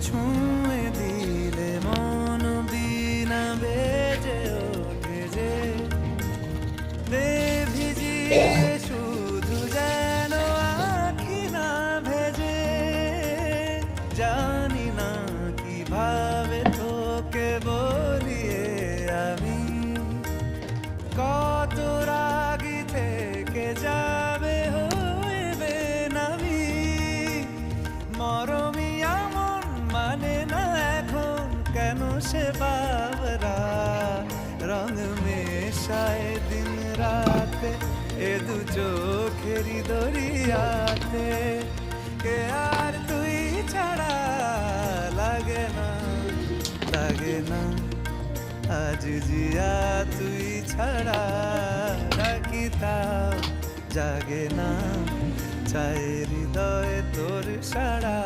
ছুঁয়ে দিলে মন বিনা বেজে ওঠে যে দে ভিজিয়ে শুধু যেন আখি না ভেজে জানি না কিভাবে তোকে বলিয়ে আমি কত রাগি থেকে যাবে হইবে নামি মরমি এমন মানে না এখন কেন সে বাবরা রং মেশায় দিন রাতে এ দু চোখেরি দরিয়াতে কে আর তুই ছাড়া লাগে না আজ জিয়া তুই ছাড়া ডাকিতাম জাগে না চাই হৃদয় তোর সারা